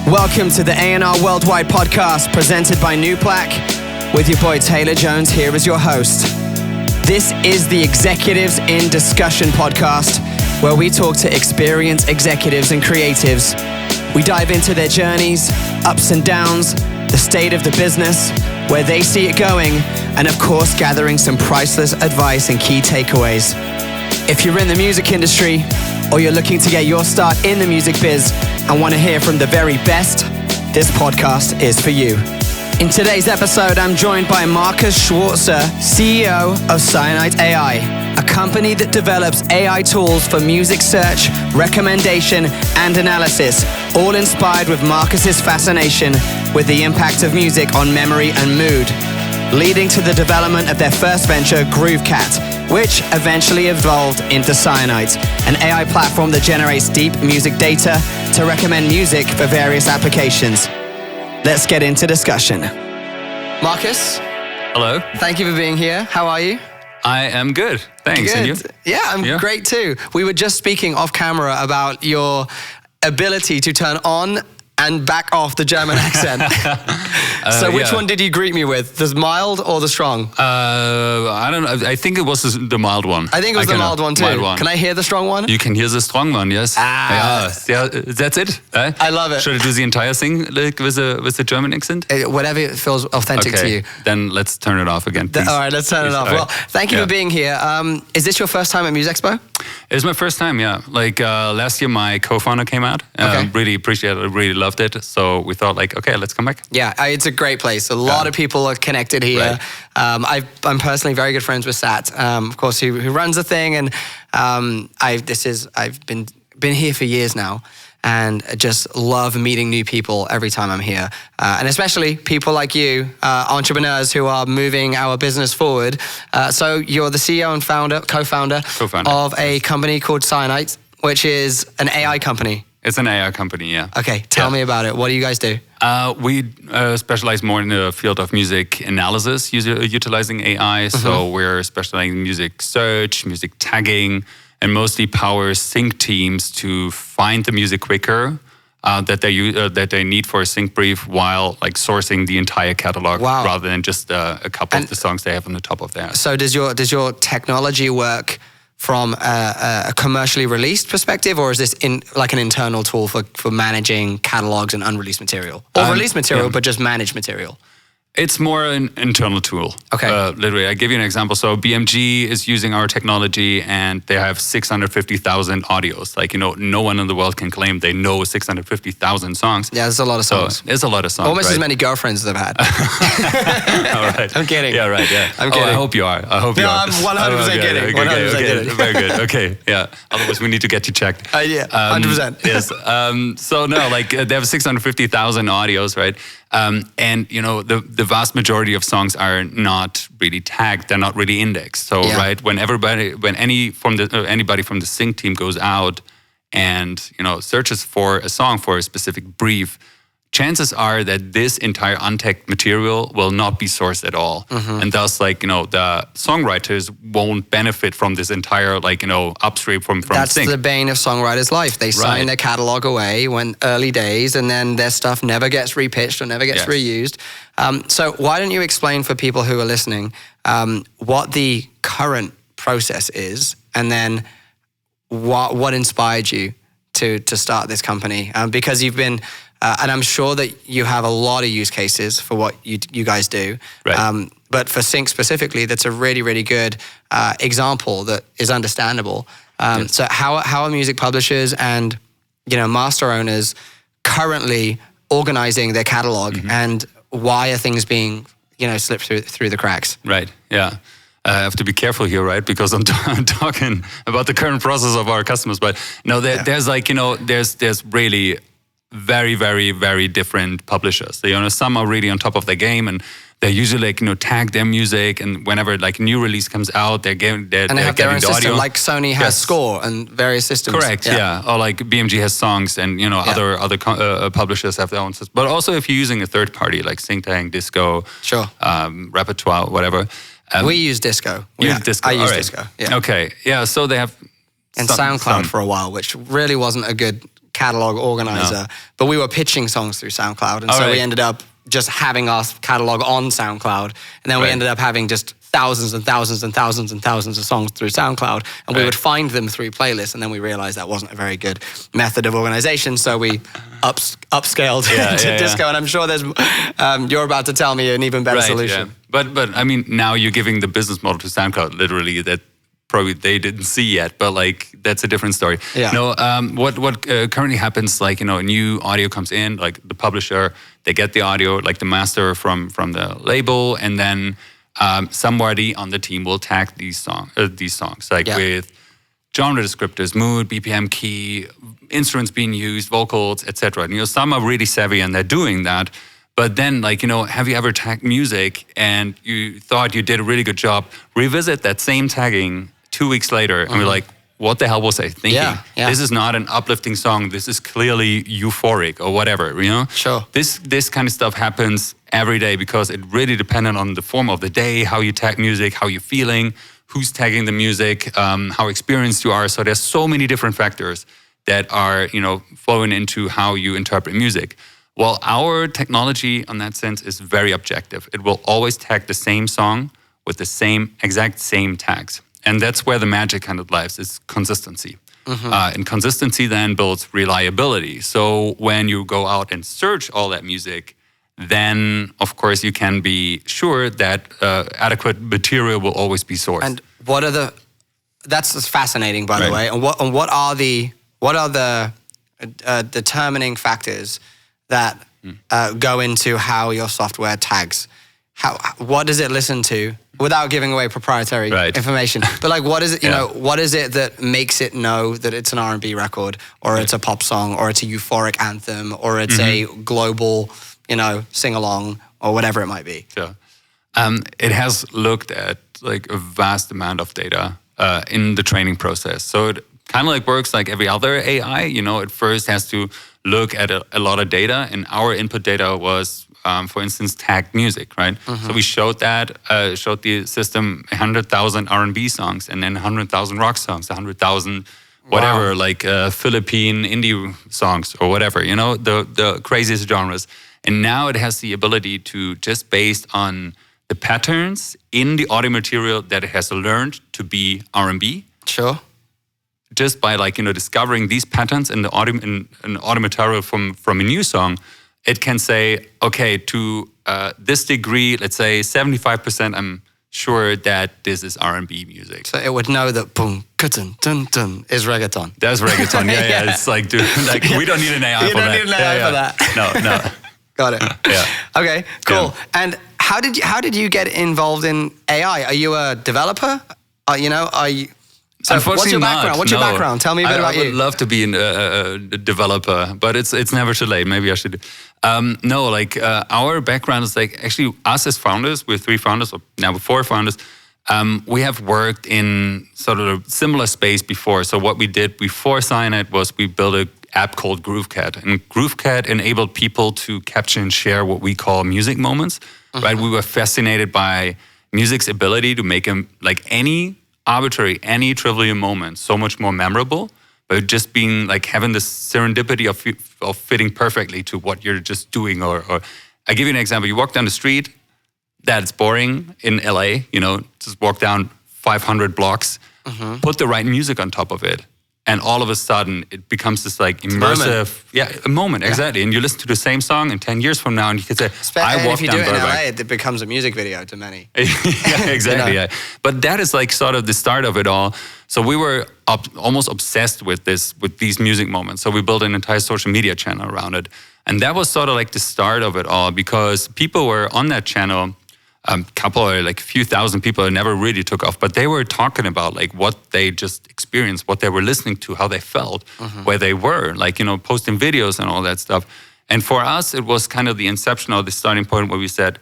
Welcome to the A&R Worldwide podcast presented by Nuplak with your boy Taylor Jones here as your host. This is the Executives in Discussion podcast where we talk to experienced executives and creatives. We dive into their journeys, ups and downs, the state of the business, where they see it going, and of course gathering some priceless advice and key takeaways. If you're in the music industry or you're looking to get your start in the music biz and want to hear from the very best, this podcast is for you. In today's episode, I'm joined by Markus Schwarzer, CEO of Cyanite AI, a company that develops AI tools for music search, recommendation, and analysis, all inspired with Markus's fascination with the impact of music on memory and mood, leading to the development of their first venture, GrooveCat, which eventually evolved into Cyanite, an AI platform that generates deep music data to recommend music for various applications. Let's get into discussion. Markus. Hello. Thank you for being here. How are you? I am good. Thanks. Good. And you? Yeah, I'm great too. We were just speaking off camera about your ability to turn on and back off the German accent. So which one did you greet me with? The mild or the strong? I don't know. I think it was the mild one. I think it was the mild one too. Mild one. Can I hear the strong one? You can hear the strong one, yes. Yeah, that's it. I love it. Should I do the entire thing like with the German accent? Whatever feels authentic to you. Then let's turn it off again, please. All right, let's turn it off. Well, thank you for being here. Is this your first time at MUSEXPO? It's my first time, yeah. Like last year, my co-founder came out. Really appreciated it, really loved it. So we thought like, okay, let's come back. Yeah, it's a great place. A lot of people are connected here. Right. I'm personally very good friends with Sat, of course, who runs the thing. And I've been here for years now. And I just love meeting new people every time I'm here. And especially people like you, entrepreneurs who are moving our business forward. So you're the CEO and co-founder of a company called Cyanite, which is an AI company. It's an AI company, yeah. Okay, tell me about it. What do you guys do? We specialize more in the field of music analysis, utilizing AI. So we're specializing in music search, music tagging, and mostly power sync teams to find the music quicker that they need for a sync brief while like sourcing the entire catalog rather than just a couple of the songs they have on the top of there. So does your technology work from a commercially released perspective, or is this like an internal tool for managing catalogs and unreleased material? Or released material, but just managed material? It's more an internal tool. Okay. Literally, I give you an example. So BMG is using our technology and they have 650,000 audios. Like, no one in the world can claim they know 650,000 songs. Yeah, there's a lot of songs. So it's a lot of songs. Almost as many girlfriends as I've had. All right. I'm kidding. Yeah, right, yeah. I'm kidding. I hope you are. I'm 100% kidding. 100% kidding. Very good. Okay, yeah. Otherwise, we need to get you checked. Yeah, 100%. Yes. So no, like they have 650,000 audios, right? And the vast majority of songs are not really tagged; they're not really indexed. So right, when anybody from the sync team goes out and searches for a song for a specific brief, chances are that this entire untagged material will not be sourced at all, and thus the songwriters won't benefit from this entire upstream from That's sync. the bane of songwriters' life. They sign their catalog away when early days, and then their stuff never gets repitched or never gets reused. So why don't you explain for people who are listening what the current process is, and then what inspired you to start this company? Because you've been and I'm sure that you have a lot of use cases for what you guys do. Right. But for sync specifically, that's a really, really good example that is understandable. So how are music publishers and master owners currently organizing their catalog, and why are things being slipped through the cracks? Right. Yeah. I have to be careful here, right? Because I'm talking about the current process of our customers. But no, there's there's really very, very, very different publishers. Some are really on top of their game, and they usually tag their music, and whenever a new release comes out, they're getting their own system, like Sony has Score and various systems. Correct, yeah. Or like BMG has Songs, and other publishers have their own system. But also if you're using a third party like SyncTag, Disco, Repertoire, whatever. We use Disco. Disco. I use Disco. Yeah. Okay, yeah. So they have SoundCloud for a while, which really wasn't a good catalog organizer, but we were pitching songs through SoundCloud. And so we ended up just having our catalog on SoundCloud. And then we ended up having just thousands and thousands and thousands and thousands of songs through SoundCloud. And we would find them through playlists. And then we realized that wasn't a very good method of organization. So we upscaled to disco. And I'm sure there's, you're about to tell me an even better solution. Yeah. But I mean, now you're giving the business model to SoundCloud, literally, that probably they didn't see yet, but like that's a different story. Yeah. What currently happens, like, a new audio comes in, like the publisher, they get the audio, like the master from the label, and then somebody on the team will tag these songs, like with genre descriptors, mood, BPM key, instruments being used, vocals, etc. And some are really savvy and they're doing that. But then, like, have you ever tagged music and you thought you did a really good job? Revisit that same tagging 2 weeks later, and we're like, what the hell was I thinking? Yeah. This is not an uplifting song. This is clearly euphoric or whatever, Sure. This kind of stuff happens every day because it really depended on the form of the day, how you tag music, how you're feeling, who's tagging the music, how experienced you are. So there's so many different factors that are, flowing into how you interpret music. Well, our technology on that sense is very objective. It will always tag the same song with the exact same tags. And that's where the magic kind of lies, is consistency. And consistency then builds reliability. So when you go out and search all that music, then of course you can be sure that adequate material will always be sourced. And that's fascinating, by the way. And what are the determining factors that go into how your software tags? What does it listen to, without giving away proprietary information? But like, what is it? What is it that makes it know that it's an R&B record, or it's a pop song, or it's a euphoric anthem, or it's a global, sing along, or whatever it might be? Sure. It has looked at like a vast amount of data in the training process. So it kind of like works like every other AI. It first has to look at a lot of data, and our input data was, for instance, tagged music, right? So we showed the system 100,000 R&B songs, and then 100,000 rock songs, 100,000 whatever, like Philippine indie songs or whatever, the craziest genres. And now it has the ability to, just based on the patterns in the audio material that it has learned to be R&B. Sure. Just by discovering these patterns in the audio material from a new song, it can say, okay, to this degree, let's say 75%, I'm sure that this is R&B music. So it would know that boom, dun dun dun is reggaeton. That's reggaeton. Yeah. It's like, dude, we don't need an AI for that. You don't need an AI for that. No. Got it. Yeah. Okay, cool. Yeah. And how did you get involved in AI? Are you a developer? Are you? So what's your background? What's your background? Tell me a bit about you. I would love to be a developer, but it's never too late. Maybe I should. Our background is like, actually, us as founders, we're 3 founders, or now we're 4 founders. We have worked in sort of a similar space before. So what we did before Cyanite was we built an app called GrooveCat. And GrooveCat enabled people to capture and share what we call music moments, right? We were fascinated by music's ability to make any trivial moment so much more memorable, but just being like having this serendipity of fitting perfectly to what you're just doing. Or I give you an example. You walk down the street, that's boring in LA, just walk down 500 blocks, put the right music on top of it, and all of a sudden it becomes this like immersive, a moment, exactly. And you listen to the same song in 10 years from now, and you could say, I walked down Burbank. If you do it in LA, it becomes a music video to many. Yeah, exactly. Yeah. But that is like sort of the start of it all. So we were almost obsessed with these music moments. So we built an entire social media channel around it. And that was sort of like the start of it all, because people were on that channel, a few thousand people, it never really took off, but they were talking about like what they just experienced, what they were listening to, how they felt, where they were, posting videos and all that stuff. And for us, it was kind of the inception or the starting point where we said,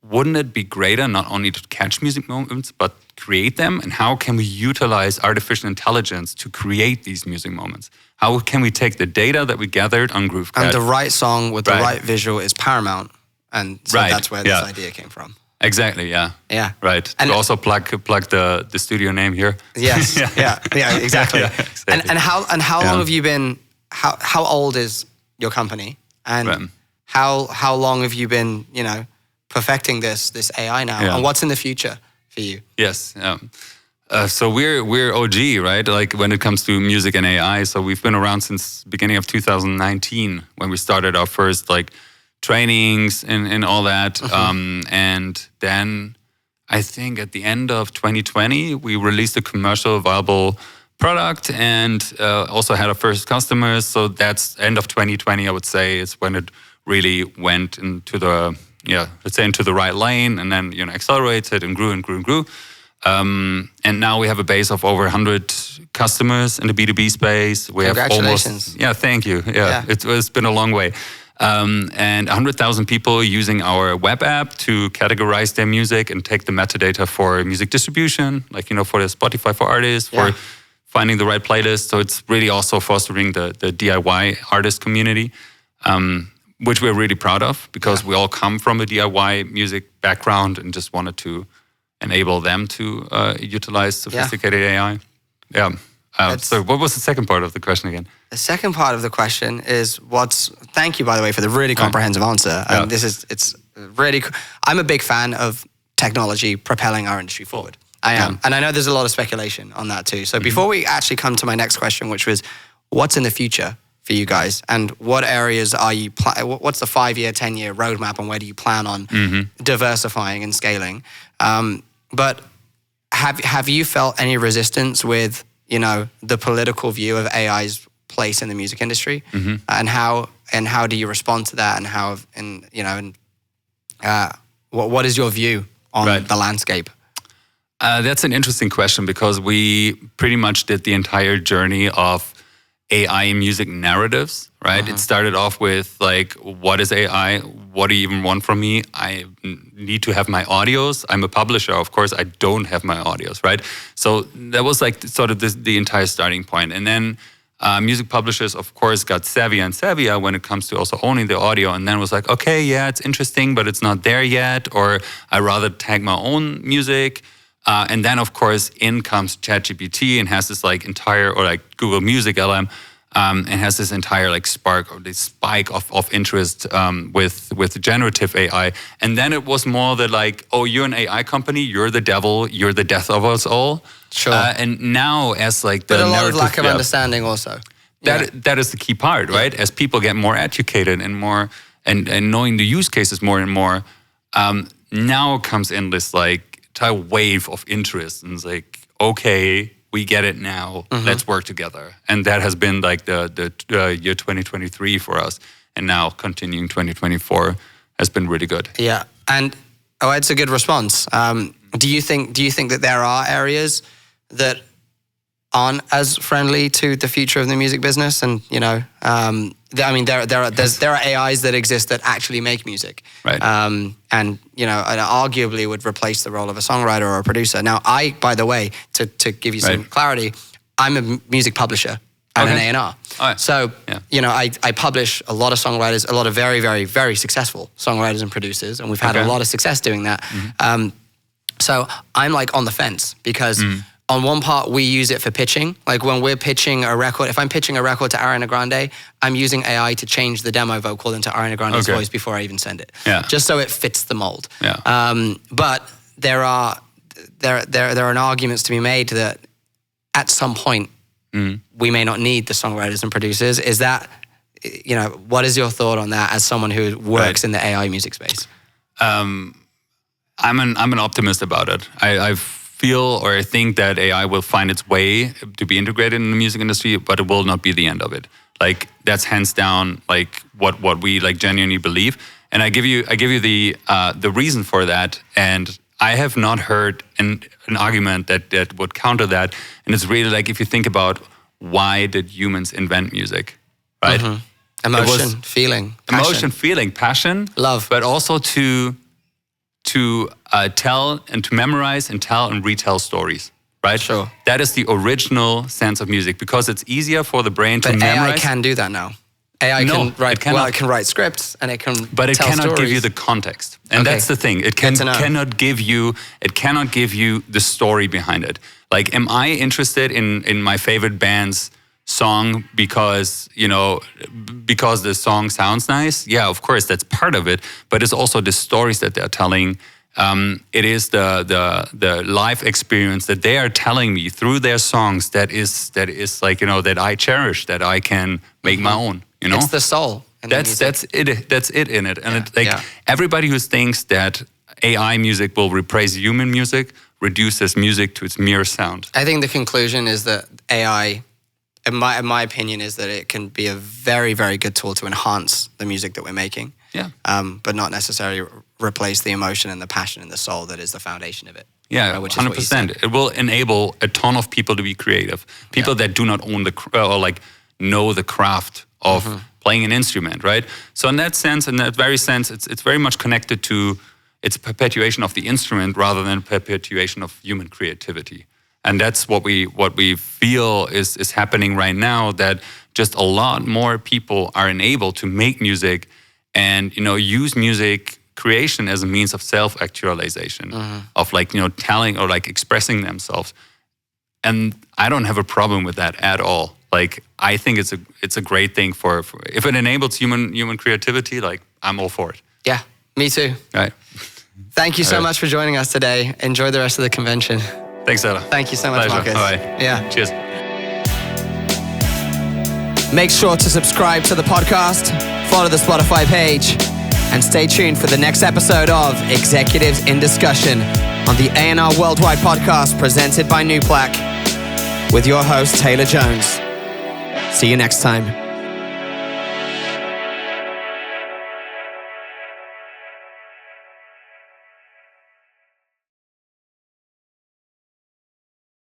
wouldn't it be greater not only to catch music moments, but create them? And how can we utilize artificial intelligence to create these music moments? How can we take the data that we gathered on GrooveCat? And the right song with the right visual is paramount. And so that's where this idea came from. Exactly, yeah. Yeah. Right. And also plug the studio name here. Yes. yeah, exactly. Exactly. And how long have you been how old is your company, and Right. how long have you been, perfecting this AI now, and what's in the future for you? Yes. So we're OG, right? Like when it comes to music and AI. So we've been around since beginning of 2019 when we started our first like trainings and all that. And then I think at the end of 2020 we released a commercial viable product and also had our first customers. So that's end of 2020, I would say, is when it really went into the into the right lane, and then accelerated and grew and grew and grew. And now we have a base of over 100 customers in the B2B space. We Congratulations. have thank you. Yeah. It's been a long way. And 100,000 people using our web app to categorize their music and take the metadata for music distribution, like, for the Spotify for artists, for finding the right playlist. So it's really also fostering the DIY artist community, which we're really proud of because we all come from a DIY music background and just wanted to enable them to utilize sophisticated AI. So what was the second part of the question again? The second part of the question is thank you, by the way, for the really comprehensive answer. It's really, I'm a big fan of technology propelling our industry forward. I am. And I know there's a lot of speculation on that too. So before we actually come to my next question, which was, what's in the future for you guys? And what areas are you, what's the 5-year, 10-year roadmap, and where do you plan on diversifying and scaling? But have you felt any resistance with, the political view of AI's place in the music industry, and how do you respond to that, and what is your view on the landscape? That's an interesting question because we pretty much did the entire journey of AI music narratives, right? It started off with like, what is AI? What do you even want from me? I need to have my audios. I'm a publisher, of course. I don't have my audios, right? So that was like sort of the entire starting point. And then music publishers, of course, got savvier and savvier when it comes to also owning the audio. And then was like, okay, yeah, it's interesting, but it's not there yet. Or I rather tag my own music. And then, of course, in comes ChatGPT and has this like entire, or like Google Music LM, and has this entire like spark or this spike of interest with generative AI. And then it was more that like, oh, you're an AI company, you're the devil, you're the death of us all. Sure. And now as like the but a lot of lack of understanding also. That is the key part, right? As people get more educated and more and knowing the use cases more and more, now comes in this like entire wave of interest, and it's like, okay, we get it now. Let's work together. And that has been like the year 2023 for us, and now continuing 2024 has been really good. Yeah, and it's a good response. Do you think that there are areas that aren't as friendly to the future of the music business? And there are AIs that exist that actually make music, right? And arguably would replace the role of a songwriter or a producer. Now, by the way, to give you some clarity, I'm a music publisher and an A&R. So I publish a lot of songwriters, a lot of very, very, very successful songwriters and producers, and we've had a lot of success doing that. So I'm like on the fence because. On one part, we use it for pitching. Like when we're pitching a record, if I'm pitching a record to Ariana Grande, I'm using AI to change the demo vocal into Ariana Grande's voice before I even send it. Just so it fits the mold. But there are arguments to be made that at some point, we may not need the songwriters and producers. Is that, what is your thought on that as someone who works in the AI music space? I'm an optimist about it. I think that AI will find its way to be integrated in the music industry, but it will not be the end of it. Like that's hands down like what we like genuinely believe. And I give you the reason for that. And I have not heard an argument that would counter that. And it's really like if you think about why did humans invent music, right? Emotion, feeling, passion, love, but also to tell and to memorize and tell and retell stories, right? Sure. That is the original sense of music because it's easier for the brain to memorize. AI can do that now. AI can write scripts and it can but it tell cannot stories. give you the context. And that's the thing. It cannot give you the story behind it. Like, am I interested in my favorite band's song because the song sounds nice. Yeah, of course, that's part of it. But it's also the stories that they're telling. It is the life experience that they are telling me through their songs that is like, that I cherish, that I can make my own. It's the soul. That's it in it. And everybody who thinks that AI music will replace human music reduces music to its mere sound. I think the conclusion is that AI, in my opinion, is that it can be a very, very good tool to enhance the music that we're making. Yeah. But not necessarily replace the emotion and the passion and the soul that is the foundation of it. Yeah, 100%. It will enable a ton of people to be creative. People that do not own know the craft of playing an instrument, right? So in that very sense, it's very much connected to it's a perpetuation of the instrument rather than a perpetuation of human creativity. And that's what we feel is happening right now, that just a lot more people are enabled to make music and use music creation as a means of self-actualization, of telling or expressing themselves. And I don't have a problem with that at all. I think it's a great thing for if it enables human creativity, I'm all for it. Yeah, me too. Right. Thank you so much for joining us today. Enjoy the rest of the convention. Thanks, Ella. Thank you so much, Pleasure. Markus. All right. Yeah. Cheers. Make sure to subscribe to the podcast, follow the Spotify page, and stay tuned for the next episode of Executives in Discussion on the A&R Worldwide podcast presented by Nuplak with your host, Taylor Jones. See you next time.